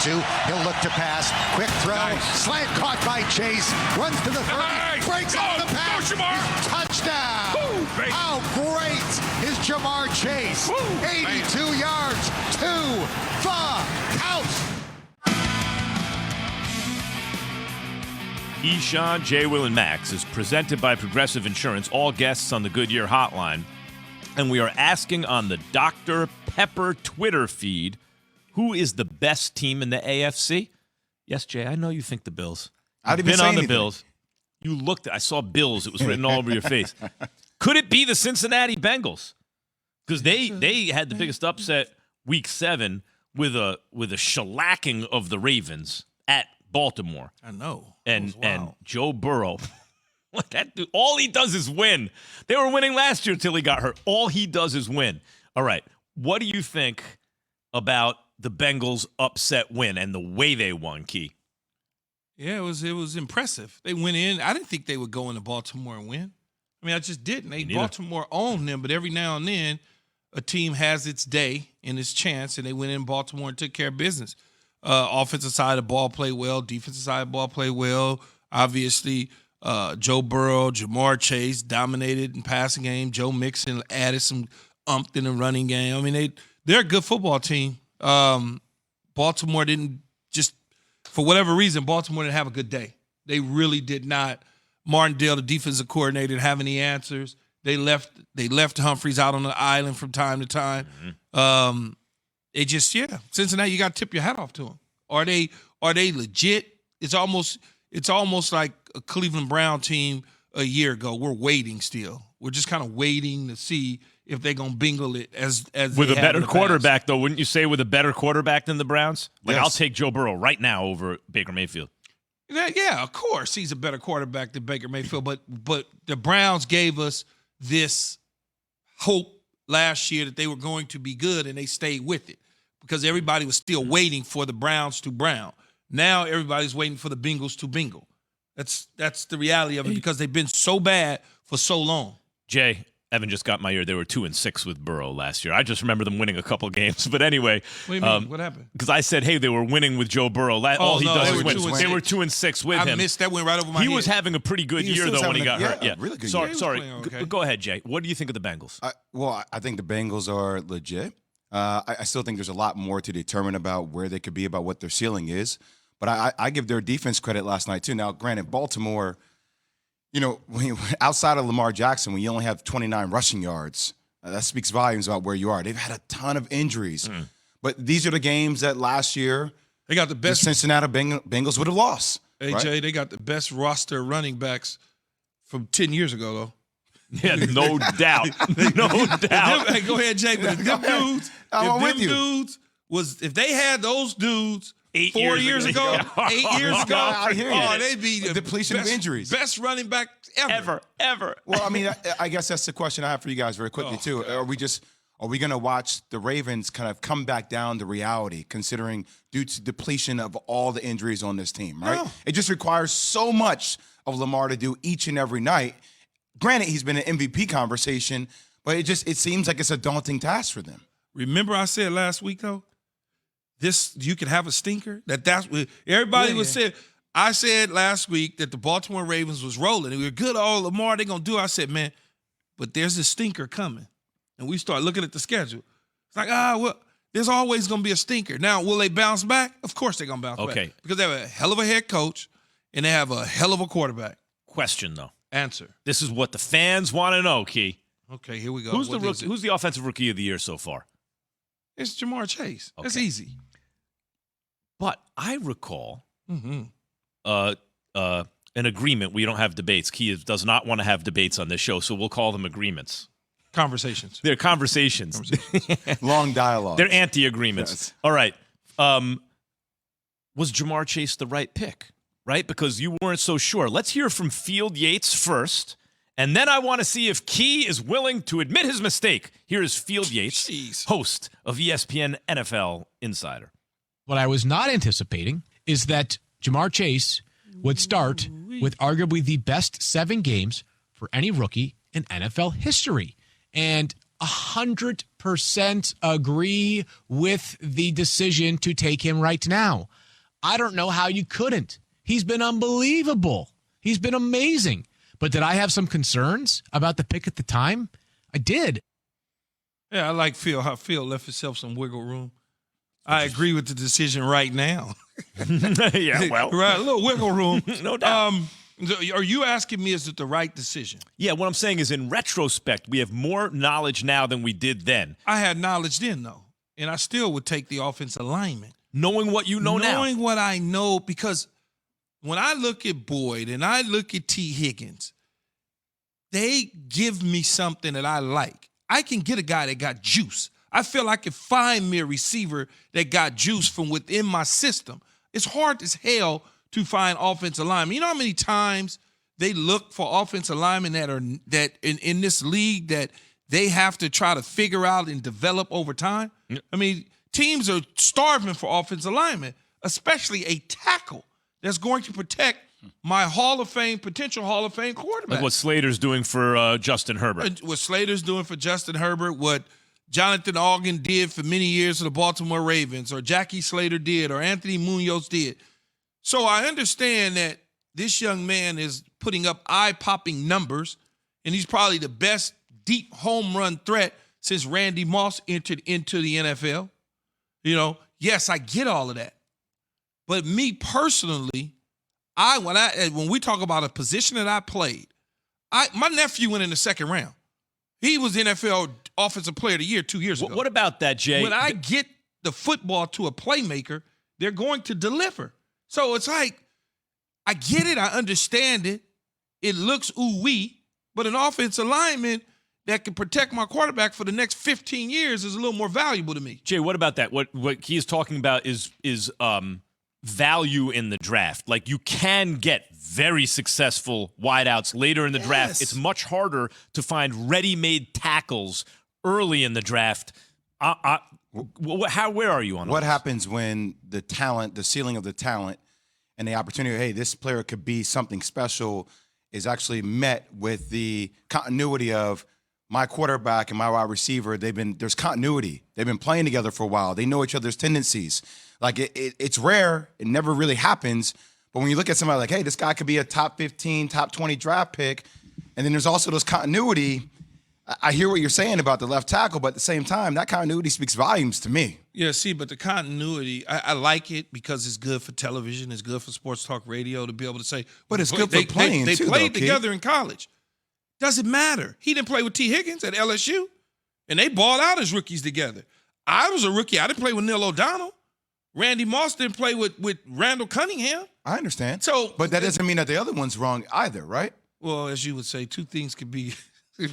22. He'll look to pass. Quick throw. Nice. Slant caught by Chase. Runs to the 30. Nice. Breaks out of the pass. Touchdown. Woo, How great is Jamar Chase? 82 yards to the house. Keyshawn, J. Will, and Max is presented by Progressive Insurance. All guests on the Goodyear Hotline. And we are asking on the Dr. Pepper Twitter feed, who is the best team in the AFC? Yes, Jay, I know you think the Bills. I've been on the Bills. You looked. I saw Bills. It was written all over your face. Could it be the Cincinnati Bengals? Because they had the biggest upset week 7 with a shellacking of the Ravens at Baltimore. I know. And Joe Burrow. That dude, all he does is win. They were winning last year until he got hurt. All he does is win. All right. What do you think about the Bengals' upset win and the way they won, Key? Yeah, it was impressive. They went in. I didn't think they would go into Baltimore and win. I mean, I just didn't. Baltimore owned them, but every now and then a team has its day and its chance, and they went in Baltimore and took care of business. Offensive side of the ball played well. Defensive side of the ball played well. Obviously, Joe Burrow, Jamar Chase dominated in passing game. Joe Mixon added some umph in the running game. I mean, they're a good football team. Baltimore didn't just, for whatever reason, Baltimore didn't have a good day. They really did not. Martindale, the defensive coordinator, didn't have any answers. They left Humphreys out on the island from time to time. Mm-hmm. Cincinnati, you got to tip your hat off to them. Are they legit? It's almost like a Cleveland Brown team a year ago. We're waiting still. We're just kind of waiting to see if they're going to bingle it as with a better quarterback, though. Wouldn't you say with a better quarterback than the Browns? Like, yes. I'll take Joe Burrow right now over Baker Mayfield. Yeah, of course he's a better quarterback than Baker Mayfield, but the Browns gave us this hope last year that they were going to be good, and they stayed with it because everybody was still waiting for the Browns to Brown. Now everybody's waiting for the Bengals to bingle. That's the reality of it because they've been so bad for so long. Jay, Evan just got my ear. They were 2-6 with Burrow last year. I just remember them winning a couple games. But anyway, what do you mean? What happened? Because I said, hey, they were winning with Joe Burrow. All he does is win. They were 2-6 with him. I missed that. Went right over my head. He was having a pretty good year though when he got hurt. Yeah, really good. Sorry. Go ahead, Jay. What do you think of the Bengals? I think the Bengals are legit. I still think there's a lot more to determine about where they could be, about what their ceiling is. But I give their defense credit last night too. Now, granted, Baltimore, outside of Lamar Jackson, when you only have 29 rushing yards, that speaks volumes about where you are. They've had a ton of injuries. But these are the games that last year they got the best. The Cincinnati Bengals would have lost. AJ, right? They got the best roster running backs from 10 years ago, though. Yeah, no doubt. No doubt. Hey, go ahead, Jay. But them dudes, if they had those dudes 4 years ago, 8 years ago, I hear you. They'd be the depletion of injuries. Best running back ever. Well, I mean, I guess that's the question I have for you guys very quickly, too. God. Are we going to watch the Ravens kind of come back down to reality, considering due to depletion of all the injuries on this team, right? No. It just requires so much of Lamar to do each and every night. Granted, he's been an MVP conversation, but it seems like it's a daunting task for them. Remember I said last week, though, you could have a stinker? That's what everybody was saying. I said last week that the Baltimore Ravens was rolling. And we were good. Oh, Lamar, they're going to do it. I said, man, but there's a stinker coming. And we start looking at the schedule. It's like, there's always going to be a stinker. Now, will they bounce back? Of course they're going to bounce back. Because they have a hell of a head coach and they have a hell of a quarterback. Question, though. Answer. This is what the fans want to know, Key. Okay, here we go. Who's the offensive rookie of the year so far? It's Jamar Chase. Okay. That's easy. But I recall an agreement. We don't have debates. Key does not want to have debates on this show, so we'll call them agreements. Conversations. They're conversations. Long dialogue. They're anti-agreements. Yes. All right. Was Jamar Chase the right pick? Right? Because you weren't so sure. Let's hear from Field Yates first, and then I want to see if Key is willing to admit his mistake. Here is Field Yates, host of ESPN NFL Insider. What I was not anticipating is that Jamar Chase would start with arguably the best 7 games for any rookie in NFL history. And 100% agree with the decision to take him right now. I don't know how you couldn't. He's been unbelievable. He's been amazing. But did I have some concerns about the pick at the time? I did. Yeah, I like Phil. How Phil left himself some wiggle room. I agree with the decision right now. Yeah, well. Right, a little wiggle room. No doubt. Are you asking me, is it the right decision? Yeah, what I'm saying is in retrospect, we have more knowledge now than we did then. I had knowledge then, though, and I still would take the offensive lineman. Knowing what you know now. Knowing what I know, because when I look at Boyd and I look at T. Higgins, they give me something that I like. I can get a guy that got juice. I feel I can find me a receiver that got juice from within my system. It's hard as hell to find offensive linemen. You know how many times they look for offensive linemen that in this league that they have to try to figure out and develop over time? Yep. I mean, teams are starving for offensive linemen, especially a tackle that's going to protect my potential Hall of Fame quarterback. Like what Slater's doing for Justin Herbert. What Slater's doing for Justin Herbert, what Jonathan Algen did for many years for the Baltimore Ravens, or Jackie Slater did, or Anthony Munoz did. So I understand that this young man is putting up eye-popping numbers, and he's probably the best deep home run threat since Randy Moss entered into the NFL. You know, yes, I get all of that. But me personally, when we talk about a position that I played, my nephew went in the second round. He was NFL Offensive Player of the Year 2 years ago. What about that, Jay? When I get the football to a playmaker, they're going to deliver. So it's like, I get it. I understand it. It looks ooh-wee, but an offensive lineman that can protect my quarterback for the next 15 years is a little more valuable to me. Jay, what about that? What he is talking about is value in the draft. Like, you can get very successhere wideouts later in the draft. It's much harder to find ready-made tackles early in the draft. Where are you on what this? happens when the talent, the ceiling of the talent, and the opportunity, hey, this player could be something special, is actually met with the continuity of my quarterback and my wide receiver? There's continuity. They've been playing together for a while. They know each other's tendencies. Like, it's rare. It never really happens. But when you look at somebody like, hey, this guy could be a top 15, top 20 draft pick, and then there's also those continuity. I hear what you're saying about the left tackle, but at the same time, that continuity speaks volumes to me. Yeah, see, but the continuity, I like it because it's good for television. It's good for sports talk radio to be able to say. But it's good for playing, They too, played though, together in college. Doesn't matter. He didn't play with T. Higgins at LSU, and they balled out as rookies together. I was a rookie. I didn't play with Neil O'Donnell. Randy Moss didn't play with Randall Cunningham. I understand. So, but that doesn't mean that the other one's wrong either, right? Well, as you would say, two things could be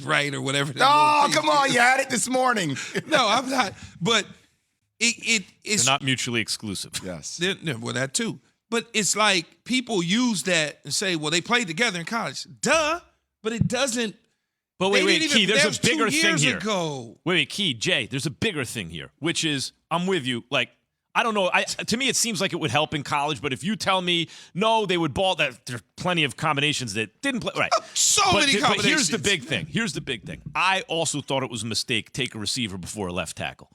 right or whatever. Oh, come on. You had it this morning. No, I'm not. But it's They're not mutually exclusive. Yes. Well, that too. But it's like people use that and say, well, they played together in college. Duh. But it doesn't. But wait, Key, there's a bigger thing here. Ago. Wait, Key, Jay, there's a bigger thing here, which is, I'm with you, like, I don't know. To me, it seems like it would help in college, but if you tell me, no, they would ball, that there are plenty of combinations that didn't play. Right. Many combinations. But here's the big thing. I also thought it was a mistake, take a receiver before a left tackle.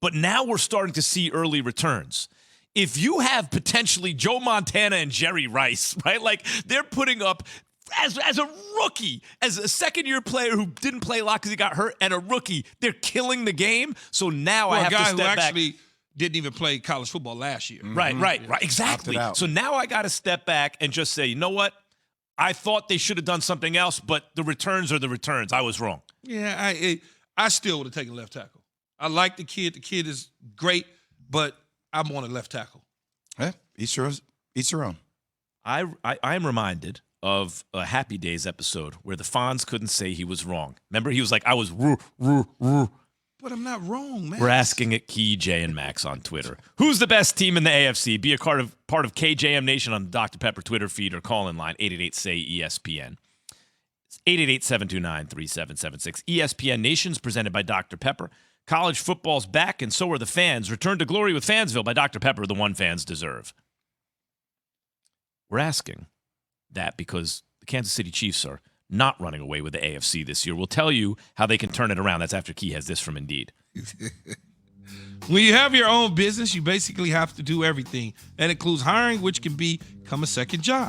But now we're starting to see early returns. If you have potentially Joe Montana and Jerry Rice, right? Like, they're putting up, as a rookie, as a second-year player who didn't play a lot because he got hurt, and a rookie, they're killing the game. So now I have to step back. A guy who actually didn't even play college football last year. Mm-hmm. Right, exactly. So now I got to step back and just say, you know what? I thought they should have done something else, but the returns are the returns. I was wrong. Yeah, I still would have taken left tackle. I like the kid. The kid is great, but I want a left tackle. Yeah, each their own. I am reminded of a Happy Days episode where the Fonz couldn't say he was wrong. Remember, he was like, I was roo. But I'm not wrong, man. We're asking it Key, Jay, and Max on Twitter. Who's the best team in the AFC? Be a part of KJM Nation on the Dr. Pepper Twitter feed or call in line 888-SAY-ESPN. It's 888-729-3776. ESPN Nation's presented by Dr. Pepper. College football's back, and so are the fans. Return to glory with Fansville by Dr. Pepper, the one fans deserve. We're asking that because the Kansas City Chiefs are not running away with the AFC this year. We'll tell you how they can turn it around. That's after Key has this from Indeed. When you have your own business, you basically have to do everything. That includes hiring, which can become a second job.